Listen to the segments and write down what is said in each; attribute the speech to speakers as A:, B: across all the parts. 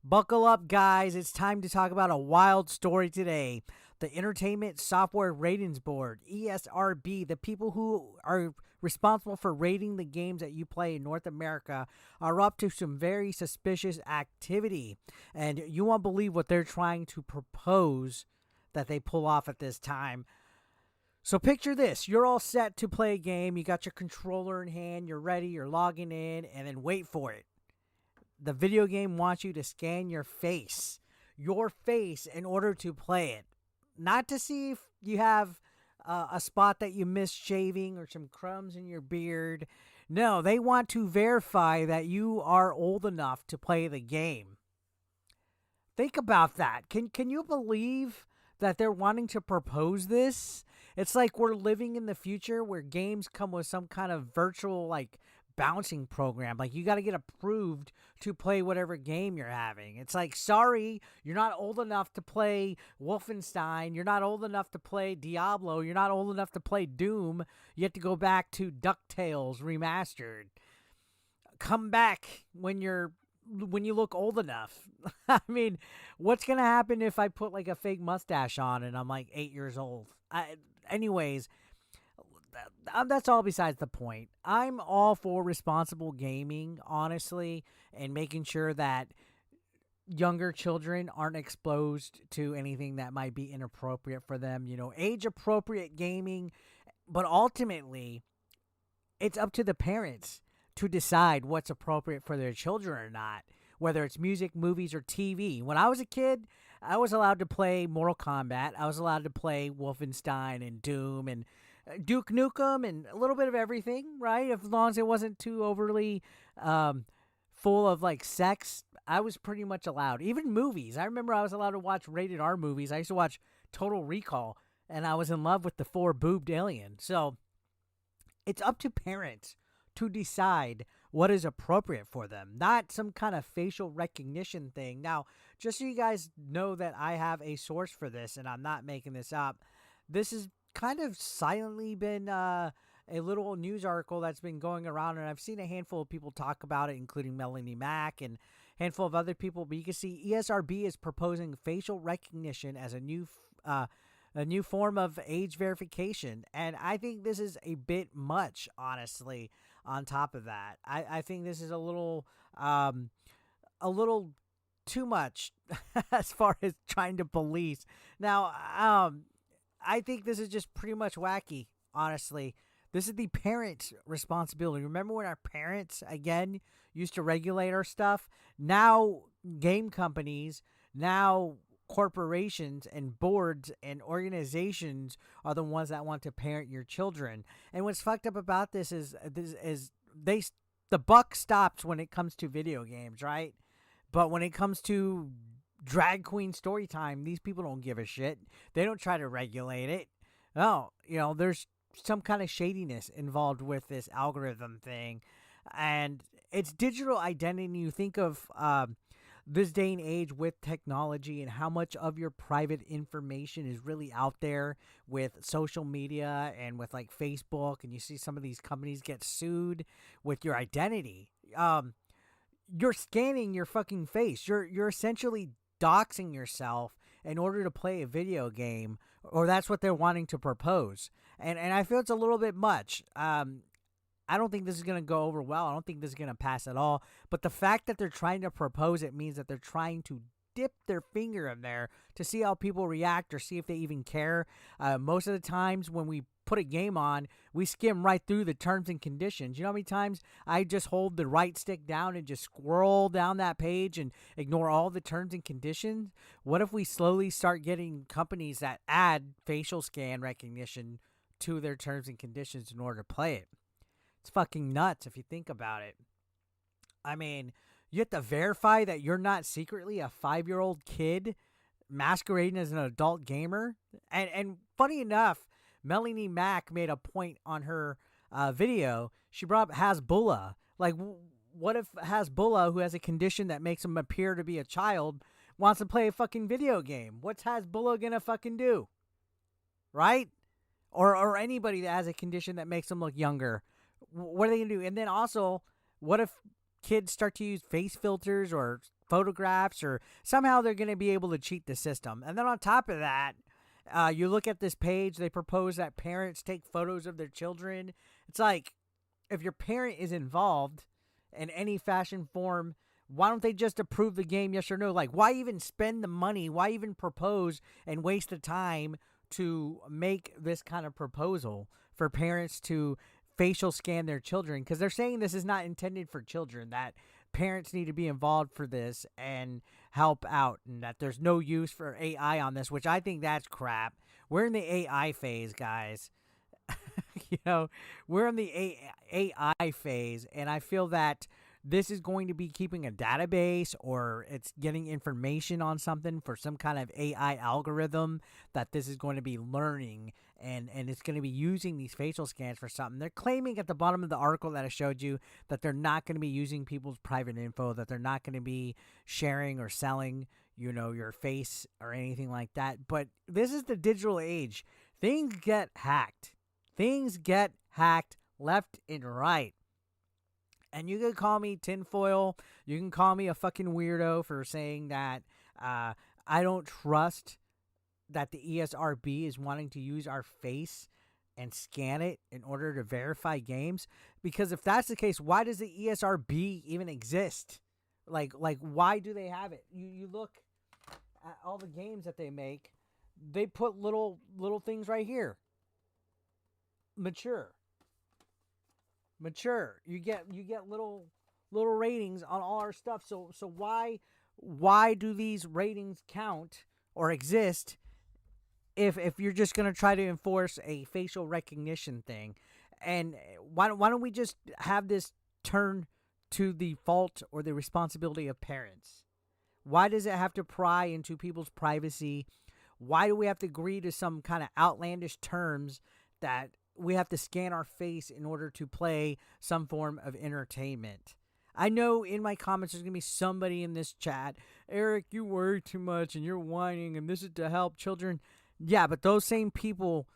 A: Buckle up, guys. It's time to talk about a wild story today. The Entertainment Software Ratings Board, ESRB, the people who are responsible for rating the games that you play in North America, are up to some very suspicious activity. And you won't believe what they're trying to propose that they pull off at this time. So picture this. You're all set to play a game. You got your controller in hand. You're ready. You're logging in. And then wait for it. The video game wants you to scan your face in order to play it. Not to see if you have a spot that you missed shaving or some crumbs in your beard. No, they want to verify that you are old enough to play the game. Think about that. Can you believe that they're wanting to propose this? It's like we're living in the future where games come with some kind of virtual bouncing program. Like you got to get approved to play whatever game you're having. It's like, sorry, you're not old enough to play Wolfenstein. You're not old enough to play Diablo. You're not old enough to play Doom. You have to go back to DuckTales Remastered. Come back when you look old enough. I mean, what's going to happen if I put a fake mustache on and I'm 8 years old? Anyways, that's all besides the point. I'm all for responsible gaming, honestly, and making sure that younger children aren't exposed to anything that might be inappropriate for them. Age-appropriate gaming. But ultimately, it's up to the parents to decide what's appropriate for their children or not, whether it's music, movies, or TV. When I was a kid, I was allowed to play Mortal Kombat. I was allowed to play Wolfenstein and Doom and Duke Nukem and a little bit of everything, right? As long as it wasn't too overly full of sex, I was pretty much allowed. Even movies. I remember I was allowed to watch rated R movies. I used to watch Total Recall, and I was in love with the 4-boobed alien. So it's up to parents to decide what is appropriate for them, not some kind of facial recognition thing. Now, just so you guys know that I have a source for this and I'm not making this up, this has kind of silently been a little news article that's been going around, and I've seen a handful of people talk about it, including Melanie Mack and a handful of other people. But you can see ESRB is proposing facial recognition as a new form of age verification. And I think this is a bit much, honestly, on top of that. I think this is a little too much as far as trying to police. Now, I think this is just pretty much wacky, honestly. This is the parents' responsibility. Remember when our parents, again, used to regulate our stuff? Now, game companies, now corporations and boards and organizations are the ones that want to parent your children. And what's fucked up about this is the buck stops when it comes to video games, right? But when it comes to drag queen story time, these people don't give a shit. They don't try to regulate it. No, there's some kind of shadiness involved with this algorithm thing. And it's digital identity. You think of this day and age with technology and how much of your private information is really out there with social media and with Facebook, and you see some of these companies get sued with your identity. You're scanning your fucking face. You're essentially doxing yourself in order to play a video game, or that's what they're wanting to propose. And I feel it's a little bit much. I don't think this is going to go over well. I don't think this is going to pass at all. But the fact that they're trying to propose it means that they're trying to dip their finger in there to see how people react or see if they even care. Most of the times when we put a game on, we skim right through the terms and conditions. You know how many times I just hold the right stick down and just scroll down that page and ignore all the terms and conditions? What if we slowly start getting companies that add facial scan recognition to their terms and conditions in order to play it? It's fucking nuts if you think about it. I mean, you have to verify that you're not secretly a 5-year-old kid masquerading as an adult gamer. And funny enough, Melanie Mack made a point on her video. She brought up Hasbulla. What if Hasbulla, who has a condition that makes him appear to be a child, wants to play a fucking video game? What's Hasbulla gonna fucking do? Right? Or anybody that has a condition that makes them look younger. What are they gonna do? And then also, what if kids start to use face filters or photographs, or somehow they're going to be able to cheat the system. And then on top of that, you look at this page, they propose that parents take photos of their children. It's like, if your parent is involved in any fashion form, why don't they just approve the game, yes or no? Like, why even spend the money? Why even propose and waste the time to make this kind of proposal for parents to facial scan their children? Because they're saying this is not intended for children, that parents need to be involved for this and help out, and that there's no use for AI on this, which I think that's crap. We're in the AI phase, guys. We're in the AI phase, and I feel that this is going to be keeping a database, or it's getting information on something for some kind of AI algorithm that this is going to be learning, and it's going to be using these facial scans for something. They're claiming at the bottom of the article that I showed you that they're not going to be using people's private info, that they're not going to be sharing or selling, your face or anything like that. But this is the digital age. Things get hacked. Things get hacked left and right. And you can call me tinfoil. You can call me a fucking weirdo for saying that I don't trust that the ESRB is wanting to use our face and scan it in order to verify games. Because if that's the case, why does the ESRB even exist? Like why do they have it? You look at all the games that they make. They put little things right here. Mature. You get little ratings on all our stuff. So why do these ratings count or exist if you're just gonna try to enforce a facial recognition thing? And why don't we just have this turn to the fault or the responsibility of parents? Why does it have to pry into people's privacy? Why do we have to agree to some kind of outlandish terms that we have to scan our face in order to play some form of entertainment? I know in my comments there's going to be somebody in this chat, Eric, you worry too much and you're whining and this is to help children. Yeah, but those same people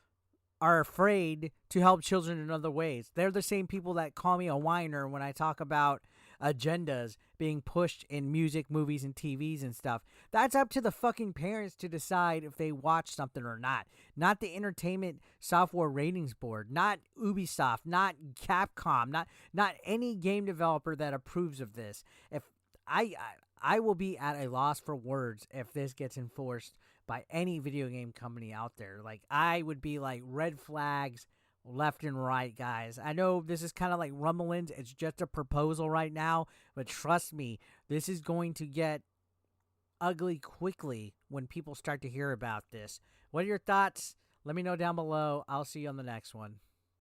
A: are afraid to help children in other ways. They're the same people that call me a whiner when I talk about agendas being pushed in music, movies, and TVs and stuff. That's up to the fucking parents to decide if they watch something or not. Not the Entertainment Software Ratings Board, not Ubisoft, not Capcom, not any game developer that approves of this. If I will be at a loss for words if this gets enforced by any video game company out there. Like, I would be like, red flags left and right, guys. I know this is kind of like rumblings. It's just a proposal right now, but trust me, this is going to get ugly quickly when people start to hear about this. What are your thoughts? Let me know down below. I'll see you on the next one.